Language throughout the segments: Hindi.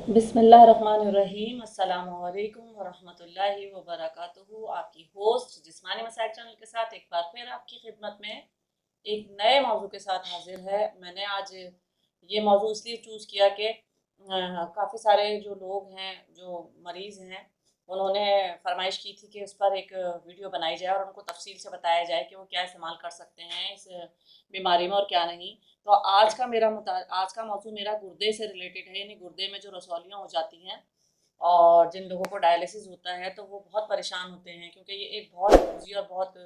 बिस्मिल्लाहिर्रहमानिर्रहीम अस्सलामुअलैकुम वरहमतुल्लाहि वबरकातुहू। आपकी होस्ट जिस्मानी मसाइल चैनल के साथ एक बार फिर आपकी खिदमत में एक नए मौजू के साथ हाजिर है। मैंने आज ये मौजू इसलिए चूज़ किया कि काफ़ी सारे जो लोग हैं, जो मरीज़ हैं, उन्होंने फरमाइश की थी कि उस पर एक वीडियो बनाई जाए और उनको तफसील से बताया जाए कि वो क्या इस्तेमाल कर सकते हैं इस बीमारी में और क्या नहीं। तो आज का मौजू मेरा गुर्दे से रिलेटेड है, यानी गुर्दे में जो रसौलियाँ हो जाती हैं और जिन लोगों को डायलिसिस होता है तो वो बहुत परेशान होते हैं, क्योंकि ये एक बहुत बुरी और बहुत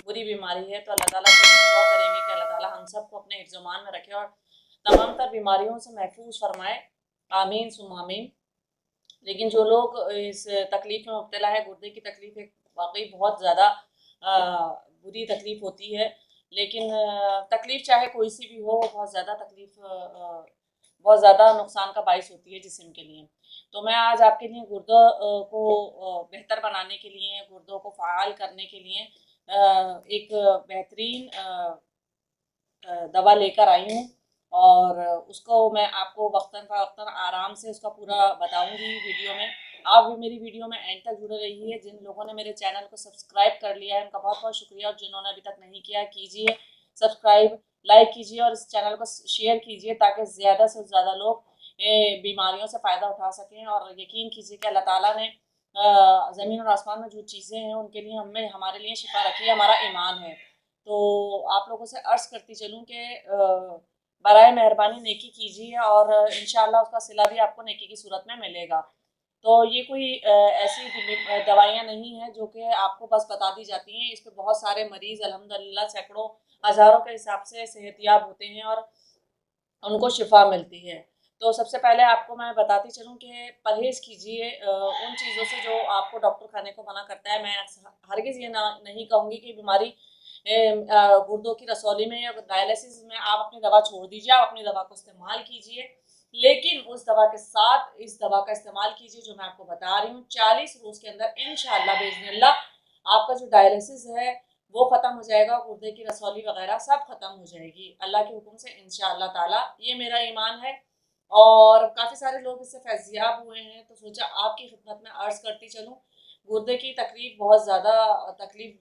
बुरी बीमारी है। तो अल्लाह ताला से दुआ करेंगे कि अल्लाह ताला हम सबको अपने हिफ्ज़-ओ-मान में रखे और तमाम तर बीमारियों से महफूज फरमाए। आमीन सुम्मा आमीन। लेकिन जो लोग इस तकलीफ़ में मुब्तला है, गुर्दे की तकलीफ़ एक वाक़ई बहुत ज़्यादा बुरी तकलीफ़ होती है। लेकिन तकलीफ़ चाहे कोई सी भी हो, बहुत ज़्यादा तकलीफ़ बहुत ज़्यादा नुकसान का बाइस होती है जिस्म के लिए। तो मैं आज आपके लिए गुर्दों को बेहतर बनाने के लिए, गुर्दों को फ़आल करने के लिए एक बेहतरीन दवा लेकर आई हूँ और उसको मैं आपको वक्तन आराम से उसका पूरा बताऊँगी वीडियो में। आप भी मेरी वीडियो में एंड तक जुड़े रहिए। जिन लोगों ने मेरे चैनल को सब्सक्राइब कर लिया है उनका बहुत बहुत शुक्रिया, और जिन्होंने अभी तक नहीं किया कीजिए सब्सक्राइब, लाइक कीजिए और इस चैनल को शेयर कीजिए ताकि ज़्यादा से ज़्यादा लोग बीमारियों से फ़ायदा उठा सकें। और यकीन कीजिए कि अल्लाह ताला ने ज़मीन और आसमान में जो चीज़ें हैं उनके लिए हमारे लिए शिफा रखी है, हमारा ईमान है। तो आप लोगों से अर्ज़ करती चलूँ कि बराए मेहरबानी नेकी कीजिए और इंशाअल्लाह उसका सिला भी आपको नेकी की सूरत में मिलेगा। तो ये कोई ऐसी दवाइयाँ नहीं हैं जो कि आपको बस बता दी जाती हैं। इस पे बहुत सारे मरीज़ अल्हम्दुलिल्लाह सैकड़ों, हज़ारों के हिसाब से सेहतयाब होते हैं और उनको शिफा मिलती है। तो सबसे पहले आपको मैं बताती चलूँ कि परहेज़ कीजिए उन चीज़ों से जो आपको डॉक्टर खाने को मना करता है। मैं हरगिज़ ये नहीं कहूँगी कि बीमारी गुर्दों की रसौली में या डायलिसिस में आप अपनी दवा छोड़ दीजिए, आप अपनी दवा को इस्तेमाल कीजिए। लेकिन उस दवा के साथ इस दवा का इस्तेमाल कीजिए जो मैं आपको बता रही हूँ। 40 रोज़ के अंदर इंशाअल्लाह बिइज़्निल्लाह आपका जो डायलिसिस है वो ख़त्म हो जाएगा, गुर्दे की रसौली वगैरह सब ख़त्म हो जाएगी अल्लाह के हुक्म से इंशाअल्लाह ताला। ये मेरा ईमान है और काफ़ी सारे लोग इससे फैज़याब हुए हैं। तो सोचा आपकी खिदमत में अर्ज़ करती चलूँ। गुर्दे की तकलीफ़ बहुत ज़्यादा तकलीफ़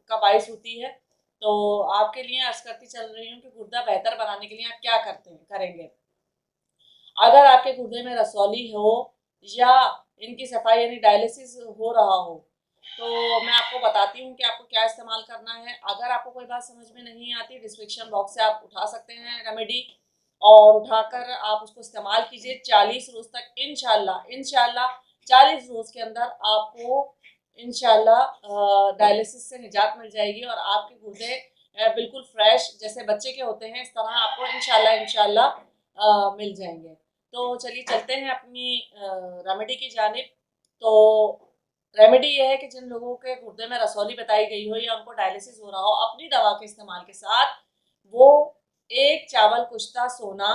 का बाइस होती है। तो आपके लिए अर्ज़ करती चल रही हूँ कि गुर्दा बेहतर बनाने के लिए आप क्या करेंगे। अगर आपके गुर्दे में रसौली हो या इनकी सफाई यानी डायलिसिस हो रहा हो, तो मैं आपको बताती हूँ कि आपको क्या इस्तेमाल करना है। अगर आपको कोई बात समझ में नहीं आती, डिस्क्रिप्शन बॉक्स से आप उठा सकते हैं रेमेडी और उठाकर आप उसको इस्तेमाल कीजिए 40 रोज़ तक। इंशाअल्लाह इंशाअल्लाह 40 रोज़ के अंदर आपको इंशाअल्लाह डायलिसिस से निजात मिल जाएगी और आपके गुर्दे बिल्कुल फ्रेश जैसे बच्चे के होते हैं, इस तरह आपको इंशाअल्लाह इंशाअल्लाह मिल जाएंगे। तो चलिए चलते हैं अपनी रेमेडी की जानिब। तो रेमेडी ये है कि जिन लोगों के गुर्दे में रसौली बताई गई हो या उनको डायलिसिस हो रहा हो, अपनी दवा के इस्तेमाल के साथ वो एक चावल कुश्ता सोना,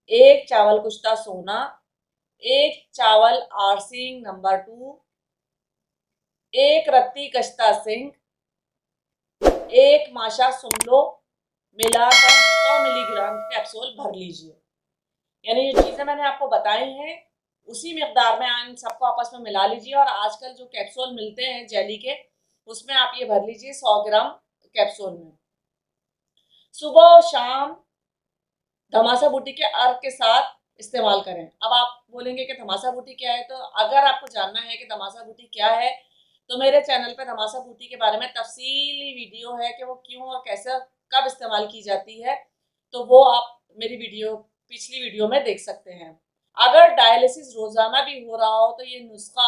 एक चावल कुश्ता सोना, एक चावल आरसिंग नंबर 2, एक रत्ती कश्ता सिंह, एक माशा सुमलो मिलाकर 100 मिलीग्राम कैप्सूल भर लीजिए। यानी ये चीज़ें मैंने आपको बताई हैं उसी मिकदार में इन सबको आपस में मिला लीजिए। और आजकल जो कैप्सूल मिलते हैं जेली के, उसमें आप ये भर लीजिए 100 ग्राम कैप्सूल में। सुबह और शाम धमासा बूटी के अर्क के साथ इस्तेमाल करें। अब आप बोलेंगे कि धमासा बूटी क्या है, तो अगर आपको जानना है कि धमासा बूटी क्या है तो मेरे चैनल पे धमासा बूटी के बारे में तफसीली वीडियो है कि वो क्यों और कैसे कब इस्तेमाल की जाती है। तो वो आप मेरी पिछली वीडियो में देख सकते हैं। अगर डायलिसिस रोजाना भी हो रहा हो तो ये नुस्खा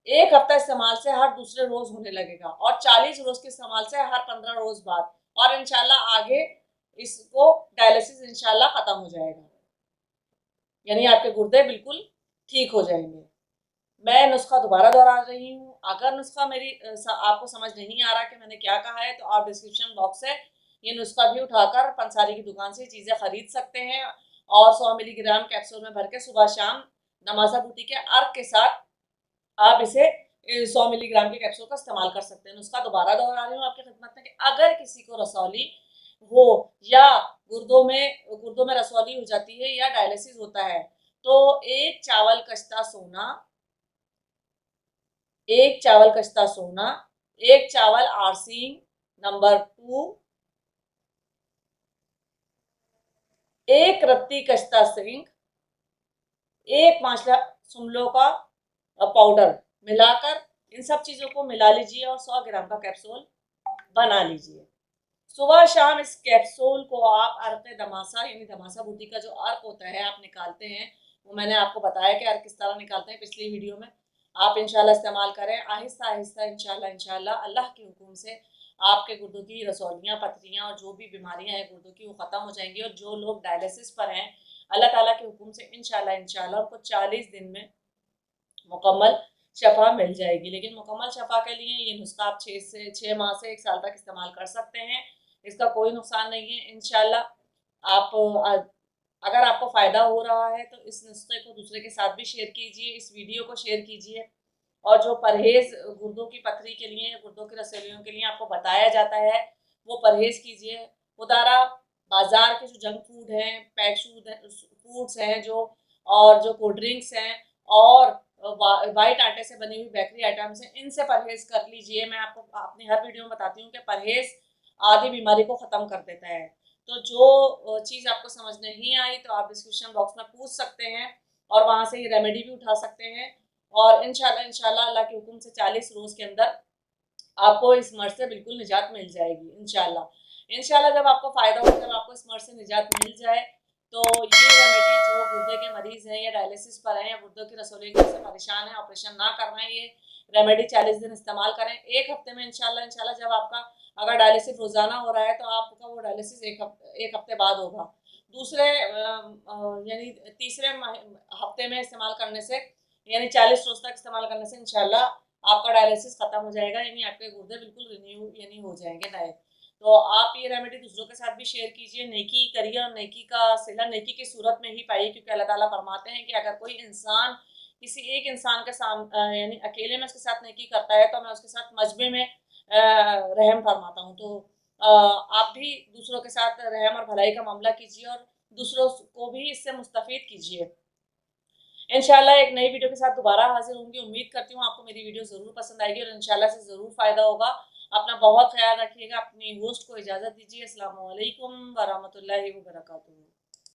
एक हफ्ता इस्तेमाल से हर दूसरे रोज होने लगेगा और 40 रोज के इस्तेमाल से हर 15 रोज बाद, और इंशाल्लाह आगे इसको डायलिसिस इंशाल्लाह खत्म हो जाएगा, यानी आपके गुर्दे बिल्कुल ठीक हो जाएंगे। मैं नुस्खा दोबारा दोहरा रही हूँ। अगर नुस्खा आपको समझ नहीं आ रहा कि मैंने क्या कहा है, तो आप डिस्क्रिप्शन बॉक्स से ये नुस्खा भी उठाकर पंसारी की दुकान से चीज़ें खरीद सकते हैं और 100 मिलीग्राम कैप्सूल में भर के सुबह शाम नमाजा बूटी के अर्क के साथ आप इसे 100 मिलीग्राम के कैप्सूल का इस्तेमाल कर सकते हैं। नुस्खा दोबारा दोहरा रही हूँ आपकी खिदमत में कि अगर किसी को रसौली हो, या गुर्दों में रसौली हो जाती है या डायलिसिस होता है, तो एक चावल कश्ता सोना, एक चावल आरसीन, नंबर 2, एक रत्ती कश्ता सिंह, एक माशला सुमलो का पाउडर मिलाकर इन सब चीजों को मिला लीजिए और 100 ग्राम का कैप्सूल बना लीजिए। सुबह शाम इस कैप्सूल को आप अर्क दमासा यानी दमासा बूटी का जो अर्क होता है आप निकालते हैं, वो मैंने आपको बताया कि अर्क किस तरह निकालते हैं पिछली वीडियो में। आप इंशाल्लाह इस्तेमाल करें, आहिस्ता आहिस्ता इंशाल्लाह इंशाल्लाह अल्लाह के हुक्म से आपके गुर्दों की रसौलियाँ, पथरियाँ और जो भी बीमारियां हैं गुर्दों की वो ख़त्म हो जाएंगी। और जो लोग डायलिसिस पर हैं, अल्लाह ताला के हुक्म से इंशाल्लाह इंशाल्लाह उनको 40 दिन में मुकम्मल शफा मिल जाएगी। लेकिन मुकम्मल शफा के लिए ये नुस्खा आप 6 माह से 1 साल तक इस्तेमाल कर सकते हैं, इसका कोई नुकसान नहीं है। इंशाल्लाह आप अगर आपको फ़ायदा हो रहा है तो इस नुस्खे को दूसरे के साथ भी शेयर कीजिए, इस वीडियो को शेयर कीजिए। और जो परहेज़ गुर्दों की पथरी के लिए, गुर्दों की रसौलियों के लिए आपको बताया जाता है, वो परहेज़ कीजिए। खुदारा बाज़ार के जो जंक फूड हैं, फूड्स हैं जो, और जो कोल्ड ड्रिंक्स हैं और वाइट आटे से बनी हुई बेकरी आइटम्स हैं, इनसे परहेज़ कर लीजिए। मैं आपको अपनी हर वीडियो में बताती हूँ कि परहेज़ आधी बीमारी को ख़त्म कर देता है। तो जो चीज़ आपको समझ नहीं आई तो आप डिस्क्रिप्शन बॉक्स में पूछ सकते हैं और वहाँ से ये रेमेडी भी उठा सकते हैं। और इंशाल्लाह इंशाल्लाह अल्लाह के हुक्म से 40 रोज़ के अंदर आपको इस मर्ज़ से बिल्कुल निजात मिल जाएगी इंशाल्लाह। इंशाल्लाह जब आपको फ़ायदा हो, जब आपको इस मर्ज़ से निजात मिल जाए, तो ये रेमेडी जो गुर्दे के मरीज़ हैं या डायलिसिस पर हैं या गुर्दों की रसौली से परेशान हैं, ऑपरेशन ना करना है, ये रेमेडी 40 दिन इस्तेमाल करें। 1 हफ्ते में इंशाल्लाह इंशाल्लाह जब आपका अगर डायलिसिस रोज़ाना हो रहा है तो आपका वो डायलिसिस 1 हफ्ते बाद होगा। दूसरे यानी तीसरे हफ्ते में इस्तेमाल करने से, यानी 40 रोज़ तक इस्तेमाल करने से इंशाल्लाह आपका डायलिसिस खत्म हो जाएगा, यानी आपके गुर्दे बिल्कुल रिन्यू यानी हो जाएंगे नए। तो आप ये रेमेडी दूसरों के साथ भी शेयर कीजिए, नेकी करिए और नेकी का सिला नेकी की सूरत में ही पाइए, क्योंकि अल्लाह ताला फरमाते हैं कि अगर कोई इंसान किसी एक इंसान के यानी अकेले में उसके साथ नेकी करता है तो मैं उसके साथ मजबे में रहम फरमाता हूँ। तो आप भी दूसरों के साथ रहम और भलाई का मामला कीजिए और दूसरों को भी इससे मुस्तफीद कीजिए। इंशाल्लाह एक नई वीडियो के साथ दोबारा हाजिर होंगी। उम्मीद करती हूँ आपको मेरी वीडियो ज़रूर पसंद आएगी और इंशाल्लाह से ज़रूर फ़ायदा होगा। अपना बहुत ख्याल रखिएगा। अपनी होस्ट को इजाज़त दीजिए। अस्सलाम वालेकुम व रहमतुल्लाहि व बरकातुहू।